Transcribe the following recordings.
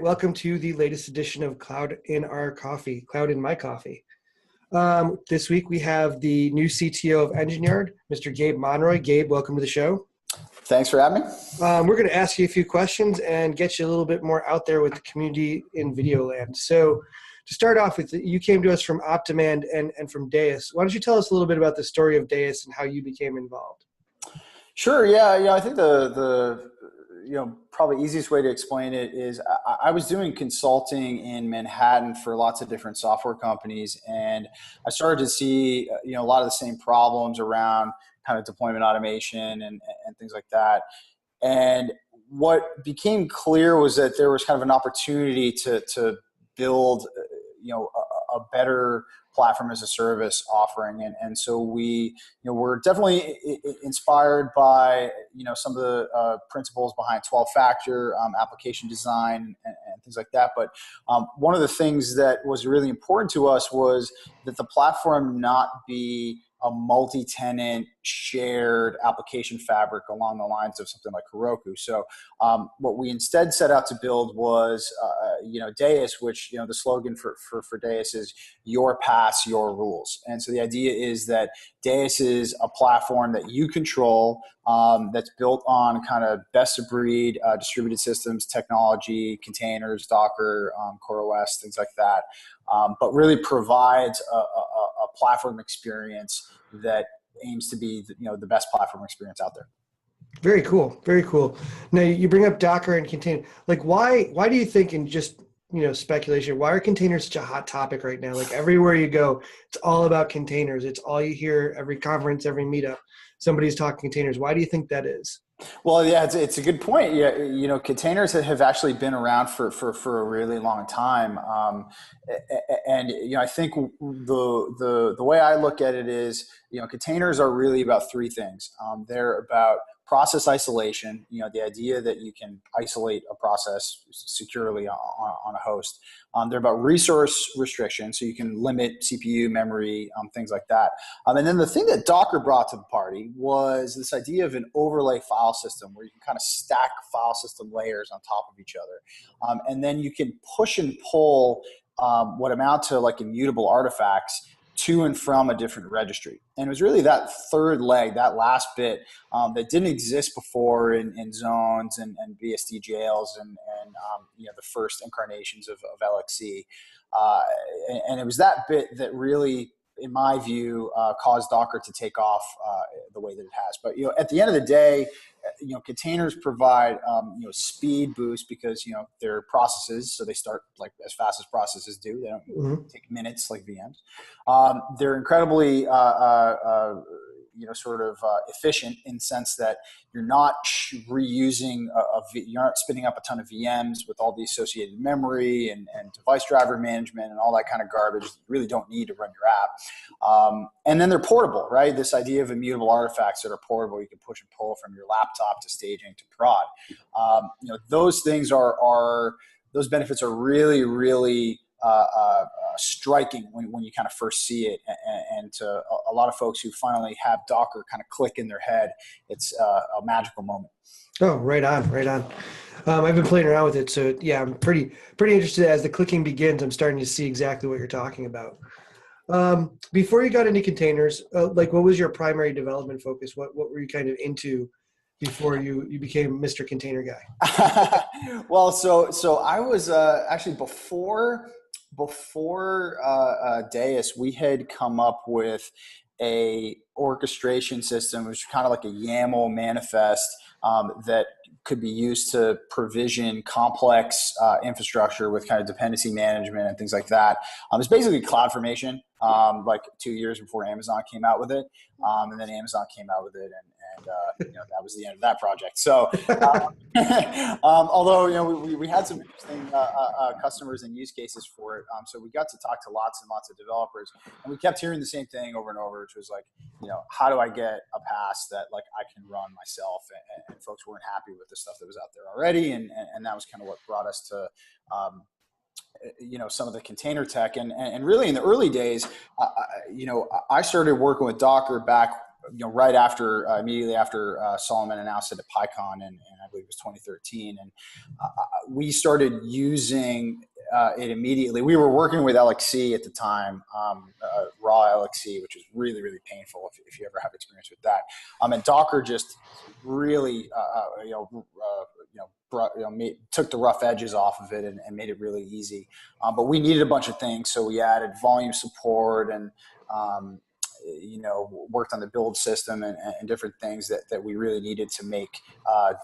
welcome to the latest edition of Cloud in My Coffee. This week we have the new CTO of Engineered, Mr. Gabe Monroy. Gabe, welcome to the show. Thanks for having me. We're going to ask you a few questions and get you a little bit more out there with the community in video land. So to start off with, you came to us from OpDemand and from Deis. Why don't you tell us a little bit about the story of Deis and how you became involved? Sure. Yeah. I think the probably easiest way to explain it is I was doing consulting in Manhattan for lots of different software companies, and I started to see a lot of the same problems around kind of deployment automation and things like that. And what became clear was that there was kind of an opportunity to build a better platform as a service offering. And so we, we're definitely inspired by, some of the principles behind 12-factor application design and things like that. But one of the things that was really important to us was that the platform not be a multi-tenant shared application fabric along the lines of something like Heroku. So what we instead set out to build was, Deis, which, the slogan for Deis is your paths, your rules. And so the idea is that Deis is a platform that you control, that's built on kind of best of breed distributed systems, technology, containers, Docker, CoreOS, things like that, but really provides a platform experience that aims to be the best platform experience out there. Very cool. Very cool. Now you bring up Docker and container. Like why do you think, in just speculation, why are containers such a hot topic right now? Like everywhere you go, it's all about containers. It's all you hear, every conference, every meetup, somebody's talking containers. Why do you think that is? Well, yeah, it's a good point. Yeah, containers have actually been around for a really long time, and I think the way I look at it is, containers are really about three things. They're about process isolation, the idea that you can isolate a process securely on a host. They're about resource restriction, so you can limit CPU, memory, things like that. And then the thing that Docker brought to the party was this idea of an overlay file system where you can kind of stack file system layers on top of each other. And then you can push and pull what amount to like immutable artifacts to and from a different registry. And it was really that third leg, that last bit, that didn't exist before in zones and BSD jails and the first incarnations of LXC. And it was that bit that really, in my view, caused Docker to take off the way that it has. But at the end of the day, containers provide speed boost because they're processes, so they start like as fast as processes do. They don't take minutes like VMs. They're incredibly efficient in the sense that you're not reusing you're not spinning up a ton of VMs with all the associated memory and device driver management and all that kind of garbage that you really don't need to run your app. And then they're portable, right? This idea of immutable artifacts that are portable, you can push and pull from your laptop to staging to prod. Those things those benefits are really, really striking when you kind of first see it, and to a lot of folks who finally have Docker kind of click in their head, it's a magical moment. Oh, right on. I've been playing around with it, so yeah, I'm pretty interested. As the clicking begins, I'm starting to see exactly what you're talking about. Before you got into containers, what was your primary development focus? What were you kind of into before you became Mr. Container Guy? Well, so I was actually before Deis, we had come up with a orchestration system, which was kind of like a YAML manifest that could be used to provision complex infrastructure with kind of dependency management and things like that. It's basically CloudFormation, like 2 years before Amazon came out with it. And then Amazon came out with it, and that was the end of that project. So, although we had some interesting customers and use cases for it, so we got to talk to lots and lots of developers, and we kept hearing the same thing over and over, which was like, how do I get a pass that like I can run myself? And folks weren't happy with the stuff that was out there already, and that was kind of what brought us to some of the container tech, and really in the early days, I started working with Docker back right after, immediately after Solomon announced it at PyCon, and I believe it was 2013. And we started using it immediately. We were working with LXC at the time, raw LXC, which was really, really painful if you ever have experience with that. And Docker just really, took the rough edges off of it and made it really easy. But we needed a bunch of things, so we added volume support and worked on the build system and different things that we really needed to make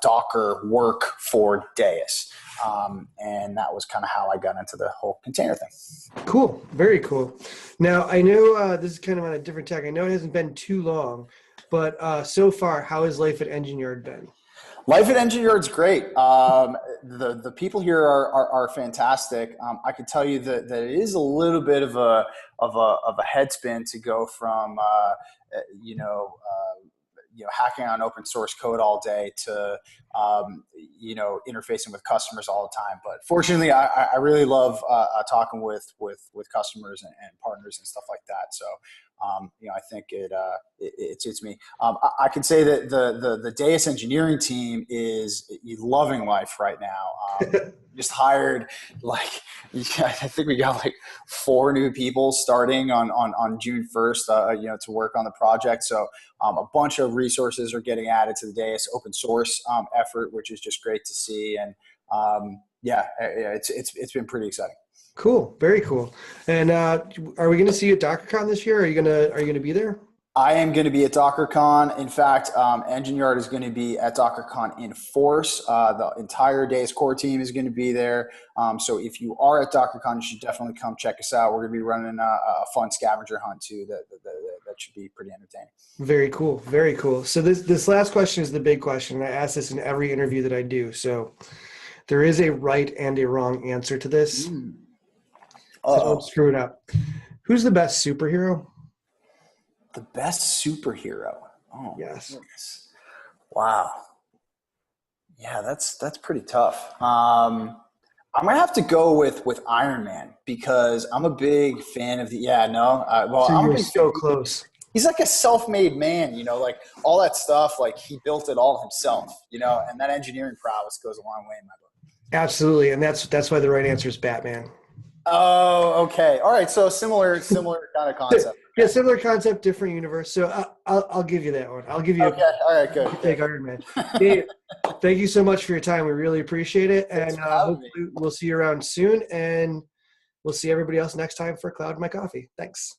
Docker work for Deis. And that was kind of how I got into the whole container thing. Cool. Very cool. Now, I know this is kind of on a different tack. I know it hasn't been too long, but so far, how has life at Engine Yard been? Life at Engine Yard's great. The people here are fantastic. I can tell you that it is a little bit of a head spin to go from hacking on open source code all day to interfacing with customers all the time. But fortunately, I really love talking with customers and partners and stuff like that. So I think it suits me. I can say that the Deis engineering team is loving life right now. Just hired I think we got 4 new people starting on June 1st, to work on the project. So a bunch of resources are getting added to the Deis open source effort, which is just great to see. And it's been pretty exciting. Cool. Very cool. And are we going to see you at Dockercon this year? Are you going to be there? I am going to be at Dockercon. In fact, Engine Yard is going to be at Dockercon in force. The entire Deis core team is going to be there. So if you are at Dockercon, you should definitely come check us out. We're going to be running a fun scavenger hunt too. That should be pretty entertaining. Very cool. Very cool. So this last question is the big question. I ask this in every interview that I do. So there is a right and a wrong answer to this. So don't screw it up. Who's the best superhero? The best superhero? Oh, yes. Goodness. Wow. Yeah, that's pretty tough. I'm gonna have to go with Iron Man because I'm a big fan of the. I'm so close. He's like a self-made man, all that stuff. He built it all himself, and that engineering prowess goes a long way in my book. Absolutely, and that's why the right answer is Batman. Oh, okay. All right. So similar kind of concept. Yeah, similar concept, different universe. So I'll give you that one. I'll give you. Okay. All right. Good. Take Iron Man. Dave, thank you so much for your time. We really appreciate it, and hopefully we'll see you around soon. And we'll see everybody else next time for Cloud My Coffee. Thanks.